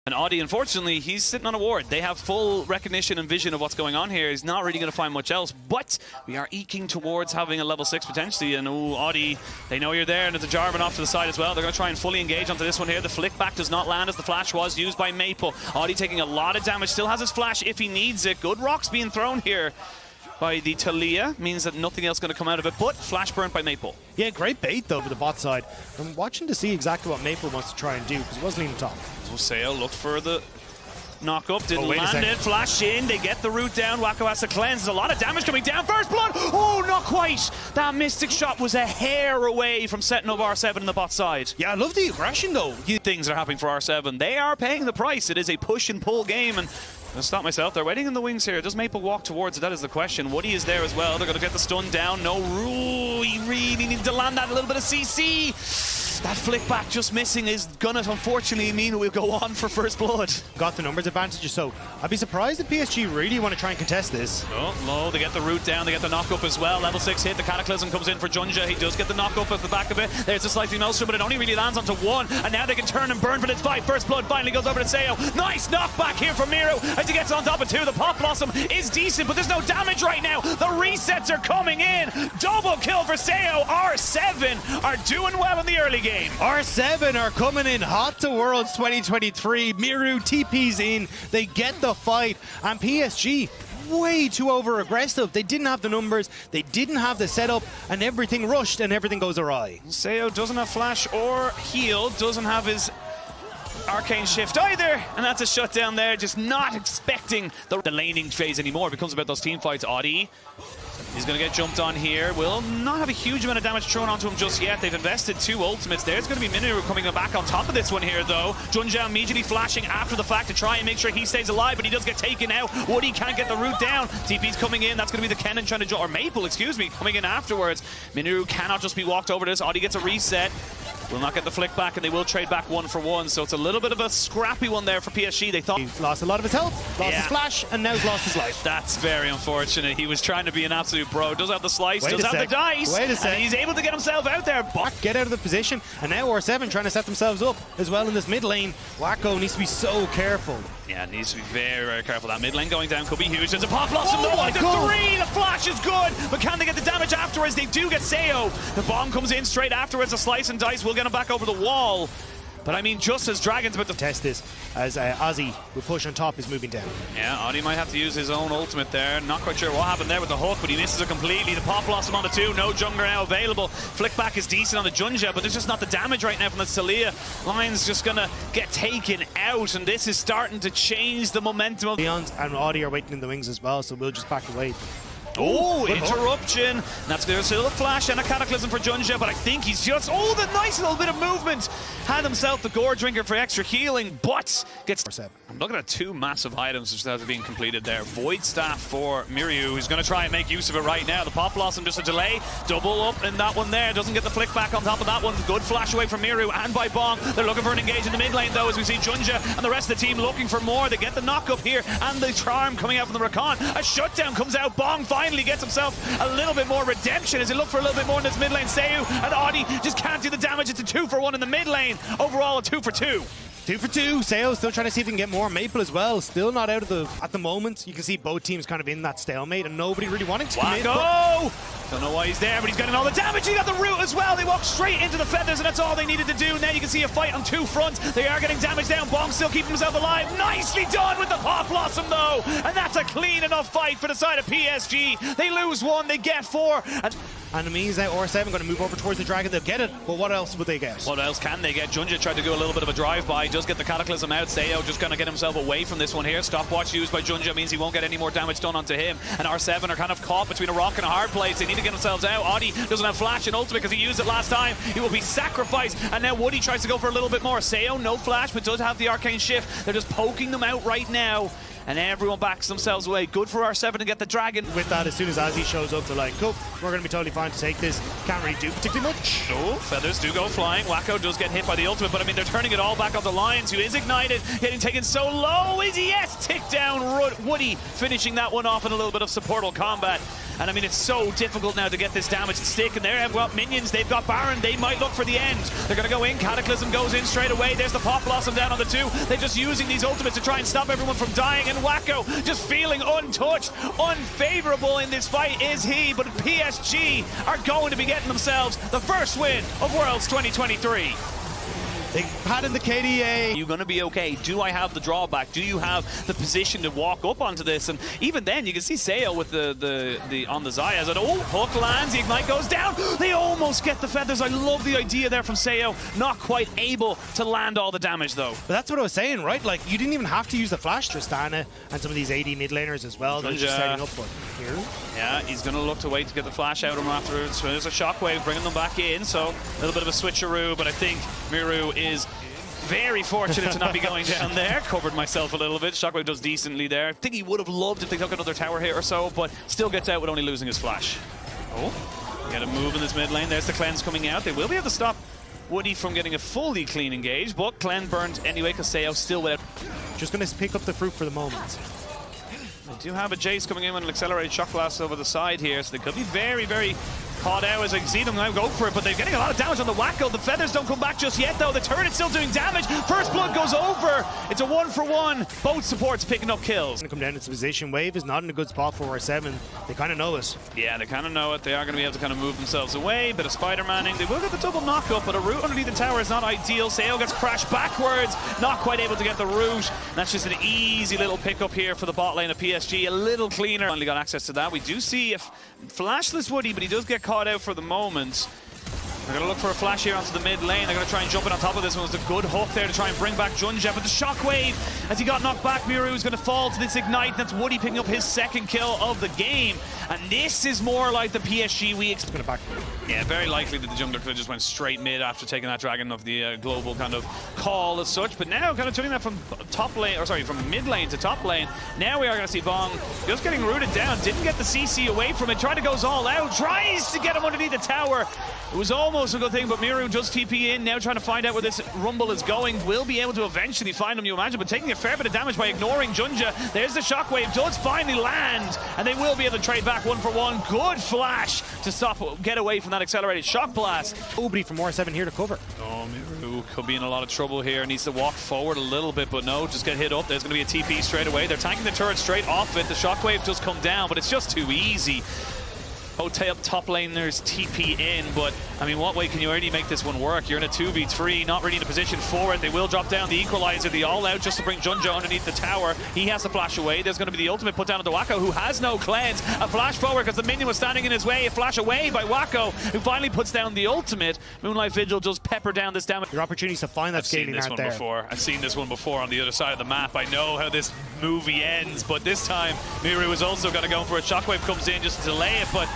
And Audi, unfortunately, he's sitting on a ward. They have full recognition and vision of what's going on here. He's not really going to find much else, but we are eking towards having a level 6 potentially. And Audi, they know you're there, and there's a Jarvan off to the side as well. They're going to try and fully engage onto this one here. The flick back does not land as the flash was used by Maple. Audi taking a lot of damage, still has his flash if he needs it. Good rocks being thrown here by the Talia, means that nothing else going to come out of it, but flash burnt by Maple. Yeah, great bait though for the bot side. I'm watching to see exactly what Maple wants to try and do, because he was leaning top. So Sayo looked for the knock up, didn't land it, flash in, they get the root down, Wacko has to cleanse, there's a lot of damage coming down, first blood, oh, not quite! That Mystic shot was a hair away from setting up R7 in the bot side. Yeah, I love the aggression though. Things are happening for R7, they are paying the price, it is a push and pull game, and I'll stop myself. They're waiting in the wings here. Does Maple walk towards it? That is the question. Woody is there as well. They're going to get the stun down. No rule. He really needs to land that. A little bit of CC. That flick back just missing is going to unfortunately mean we'll go on for first blood. Got the numbers advantage, so I'd be surprised if PSG really want to try and contest this. Oh, no, they get the root down, they get the knock up as well. Level 6 hit, the Cataclysm comes in for Junja. He does get the knock up at the back of it. There's a slightly Maelstrom, but it only really lands onto one. And now they can turn and burn for this fight. First blood finally goes over to Sayo. Nice knockback here from Miru as he gets on top of two. The Pop Blossom is decent, but there's no damage right now. The resets are coming in. Double kill for Sayo. R7 are doing well in the early game. R7 are coming in hot to Worlds 2023. Miru TP's in. They get the fight. And PSG, way too over-aggressive. They didn't have the numbers, they didn't have the setup, and everything rushed and everything goes awry. Sayo doesn't have flash or heal, doesn't have his arcane shift either, and that's a shutdown there. Just not expecting the laning phase anymore. It becomes about those team fights. Audi, he's going to get jumped on here. Will not have a huge amount of damage thrown onto him just yet. They've invested 2 ultimates. There's going to be Minoru coming back on top of this one here, though. Junja immediately flashing after the fact to try and make sure he stays alive, but he does get taken out. Woody can't get the root down. TP's coming in. That's going to be the Kennen trying to jump, or Maple, excuse me, coming in afterwards. Minoru cannot just be walked over to this. Audi gets a reset. Will not get the flick back, and they will trade back 1 for 1. So it's a little bit of a scrappy one there for PSG. They thought he's lost a lot of his health, lost his flash, and now he's lost his life. That's very unfortunate. He was trying to be an absolute bro. Does have the slice, does have the dice, and he's able to get himself out there. Get out of the position, and now R7 trying to set themselves up as well in this mid lane. Wacko needs to be so careful. Yeah, needs to be very, very careful. That mid lane going down could be huge. There's a Pop Blossom, oh my God. 3, the flash is good, but can they get the damage afterwards? They do get Sayo. The bomb comes in straight afterwards. A slice and dice will get him back over the wall. But I mean, just as Dragon's about to test this, as Ozzy with push on top is moving down. Yeah, Audi might have to use his own ultimate there. Not quite sure what happened there with the hook, but he misses it completely. The Pop Blossom on the 2, no jungler now available. Flick back is decent on the Junja, but there's just not the damage right now from the Talia. Lion's just gonna get taken out, and this is starting to change the momentum of Leon and Audi are waiting in the wings as well, so we'll just back away. Oh, interruption. That's there's still a flash and a Cataclysm for Junja, but I think he's just, oh, the nice little bit of movement. Had himself the Gore Drinker for extra healing, but gets... I'm looking at 2 massive items which are being completed there. Void Staff for Miru, who's going to try and make use of it right now. The Pop Blossom, just a delay. Double up in that one there. Doesn't get the flick back on top of that one. Good flash away from Miru and by Bong. They're looking for an engage in the mid lane, though, as we see Junja and the rest of the team looking for more. They get the knock up here and the charm coming out from the Rakan. A shutdown comes out. Bong finally gets himself a little bit more redemption as he look for a little bit more in this mid lane. Sayu and Audi just can't do the damage. It's a 2 for 1 in the mid lane. Overall, a 2 for 2. 2 for 2. Sayo still trying to see if he can get more. Maple as well, still not out of at the moment. You can see both teams kind of in that stalemate and nobody really wanting to commit. Don't know why he's there, but he's getting all the damage. He got the root as well. They walk straight into the feathers, and that's all they needed to do. Now you can see a fight on 2 fronts. They are getting damage down. Bong still keeping himself alive. Nicely done with the Pop Blossom, though. And that's a clean enough fight for the side of PSG. They lose 1, they get 4. And it means that R7 going to move over towards the Dragon. They'll get it, but what else would they get? What else can they get? Junja tried to do a little bit of a drive-by. Does get the Cataclysm out. Sayo just going to get himself away from this one here. Stopwatch used by Junja means he won't get any more damage done onto him. And R7 are kind of caught between a rock and a hard place. They need to get themselves out. Audi doesn't have flash and ultimate because he used it last time. He will be sacrificed. And now Woody tries to go for a little bit more. Sayo, no flash, but does have the arcane shift. They're just poking them out right now. And everyone backs themselves away. Good for R7 to get the Dragon. With that, as soon as Ozzy shows up, they're like, cool, we're going to be totally fine to take this. Can't really do particularly much. Oh, feathers do go flying. Wacko does get hit by the ultimate, but I mean, they're turning it all back onto Lions, who is ignited, getting taken so low. Is yes, tick down Woody, finishing that one off in a little bit of supportal combat. And I mean, it's so difficult now to get this damage to stick. And they've got minions, they've got Baron, they might look for the end. They're going to go in, Cataclysm goes in straight away. There's the Pop Blossom down on the 2. They're just using these ultimates to try and stop everyone from dying. And Wacko just feeling untouched, unfavorable in this fight is he. But PSG are going to be getting themselves the first win of Worlds 2023. They had in the KDA. Are you going to be okay? Do I have the drawback? Do you have the position to walk up onto this? And even then, you can see Sayo with the on the Zayas. And oh, hook lands, the Ignite goes down. They almost get the feathers. I love the idea there from Sayo. Not quite able to land all the damage, though. But that's what I was saying, right? Like, you didn't even have to use the flash, Tristana, and some of these AD mid laners as well. They're just setting up, but here. Yeah, he's going to look to wait to get the flash out of him afterwards. So there's a shockwave bringing them back in. So a little bit of a switcheroo, but I think Miru is very fortunate to not be going down there. Covered myself a little bit. Shockwave does decently there. I think he would have loved if they took another tower hit or so, but still gets out with only losing his flash. Oh, got to move in this mid lane. There's the cleanse coming out. They will be able to stop Woody from getting a fully clean engage, but cleanse burned anyway because Sayo still without. Just going to pick up the fruit for the moment. They do have a Jace coming in with an accelerated shock blast over the side here, so they could be very, very caught out as I see them now go for it, but they're getting a lot of damage on the Wacko. The feathers don't come back just yet, though. The turret's still doing damage. First blood goes over. It's a 1-for-1. Both supports picking up kills. Come down into position. Wave is not in a good spot for R7. They kind of know it. Yeah, they kind of know it. They are going to be able to kind of move themselves away. Bit of Spider-Manning. They will get the double knock-up, but a route underneath the tower is not ideal. Sayo gets crashed backwards. Not quite able to get the route. That's just an easy little pickup here for the bot lane of PSG. A little cleaner. Finally got access to that. We do see if flashless Woody, but he does get caught out for the moment. They're going to look for a flash here onto the mid lane. They're going to try and jump in on top of this one. It's a good hook there to try and bring back Junja. But the shockwave, as he got knocked back, Miru is going to fall to this Ignite. That's Woody picking up his second kill of the game. And this is more like the PSG we expect. Yeah, very likely that the jungler could have just went straight mid after taking that dragon of the global kind of call as such. But now kind of turning that from top lane, or sorry, from mid lane to top lane. Now we are going to see Bong just getting rooted down. Didn't get the CC away from it. Tried to go all out. Tries to get him underneath the tower. It was almost a good thing, but Miru does TP in. Now trying to find out where this rumble is going. Will be able to eventually find him, you imagine, but taking a fair bit of damage by ignoring Junja. There's the shockwave. Does finally land, and they will be able to trade back 1-for-1. Good flash to stop, get away from that accelerated shock blast. Nobody from R7 here to cover. Oh, Miru could be in a lot of trouble here. Needs to walk forward a little bit, but no, just get hit up. There's going to be a TP straight away. They're tanking the turret straight off it. The shockwave does come down, but it's just too easy. Hotel top laners TP in, but I mean, what way can you already make this one work? You're in a 2v3, not really in a position for it. They will drop down the equalizer, the all-out, just to bring Junja underneath the tower. He has to flash away. There's going to be the ultimate put down on the Wacko, who has no cleanse. A flash forward because the minion was standing in his way. A flash away by Wacko, who finally puts down the ultimate. Moonlight Vigil does pepper down this damage. Your opportunities to find that scaling out there. I've seen this one before on the other side of the map. I know how this movie ends, but this time Miru is also going to go for a shockwave, comes in just to delay it, but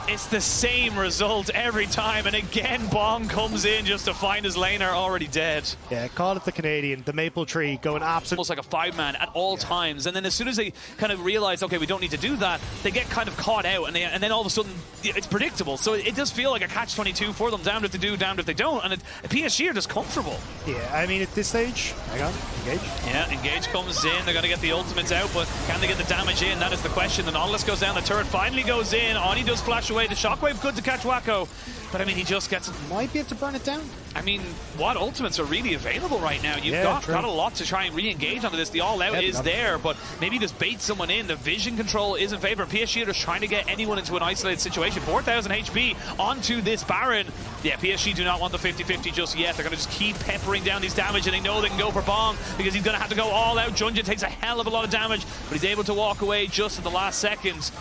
it's the same result every time, and again Bong comes in just to find his laner already dead. Yeah, call it the Canadian, the maple tree going absolutely. Almost like a 5-man at all times, and then as soon as they kind of realize, okay, we don't need to do that, they get kind of caught out, and then all of a sudden it's predictable. So it does feel like a catch-22 for them, damned if they do, damned if they don't, and PSG are just comfortable. Yeah, I mean, at this stage, hang on, engage. Yeah, engage comes in, they're going to get the ultimates out, but can they get the damage in? That is the question. The Nautilus goes down, the turret finally goes in, Oni does flash away, the shockwave good to catch Wacko, but I mean, he just gets... Might be able to burn it down. I mean, what ultimates are really available right now? You've got a lot to try and re-engage onto this. The all-out is there, but maybe just bait someone in. The vision control is in favor. PSG are just trying to get anyone into an isolated situation. 4,000 HP onto this Baron. Yeah, PSG do not want the 50-50 just yet. They're going to just keep peppering down these damage, and they know they can go for Bong because he's going to have to go all out. Junja takes a hell of a lot of damage, but he's able to walk away just at the last seconds.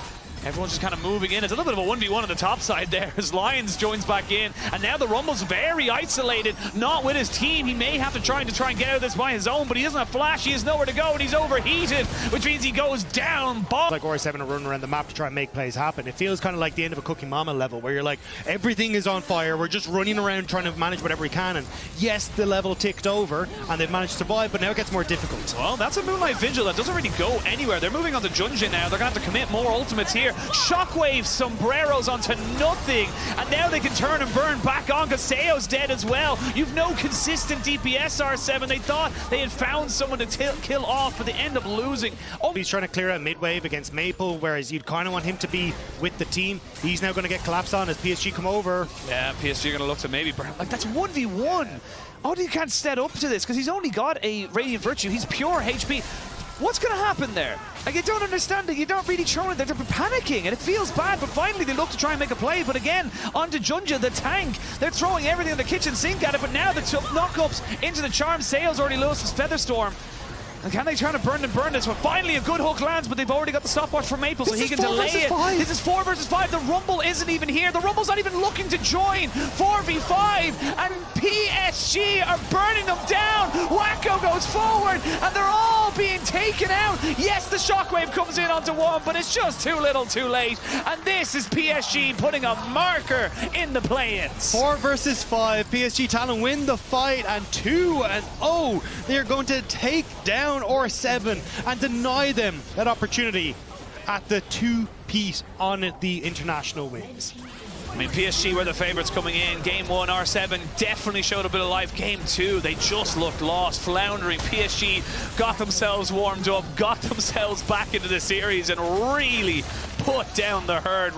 Everyone's just kind of moving in. It's a little bit of a 1v1 on the top side there as Lions joins back in. And now the Rumble's very isolated, not with his team. He may have to try and get out of this by his own, but he doesn't have flash. He has nowhere to go, and he's overheated, which means he goes down. Bomb. Like R7 are running around the map to try and make plays happen. It feels kind of like the end of a Cookie Mama level, where you're like, everything is on fire. We're just running around trying to manage whatever we can. And yes, the level ticked over, and they've managed to survive, but now it gets more difficult. Well, that's a Moonlight Vigil that doesn't really go anywhere. They're moving on to Junja now. They're going to have to commit more ultimates here. here. Shockwave sombreros onto nothing, and now they can turn and burn back on because Seo's dead as well. You've no consistent DPS, R7. They thought they had found someone to kill off, but they end up losing. Oh, he's trying to clear out mid-wave against Maple, whereas you'd kind of want him to be with the team. He's now going to get collapsed on as PSG come over. Yeah, PSG are going to look to maybe burn. Like, that's 1v1. Audi can't set up to this because he's only got a Radiant Virtue. He's pure HP. What's going to happen there? Like, I don't understand it. You're not really showing it. They're panicking, and it feels bad, but finally they look to try and make a play. But again, onto Junja, the tank. They're throwing everything in the kitchen sink at it, but now the knock-ups into the charm. Sales already lost his Featherstorm. And can they try to burn this? But finally a good hook lands, but they've already got the stopwatch for Maple, so he can delay it. This is 4 versus 5. The Rumble isn't even here. The Rumble's not even looking to join. 4v5, and PSG are burning them down. Wacko goes forward, and they're all being taken out. Yes, the Shockwave comes in onto one, but it's just too little too late. And this is PSG putting a marker in the play-ins. 4 versus 5. PSG Talon win the fight, and 2-0. They're going to take down R7 and deny them that opportunity at the 2-piece on the international wings. I mean, PSG were the favourites coming in. Game 1, R7 definitely showed a bit of life. Game 2, they just looked lost, floundering. PSG got themselves warmed up, got themselves back into the series, and really put down the herd.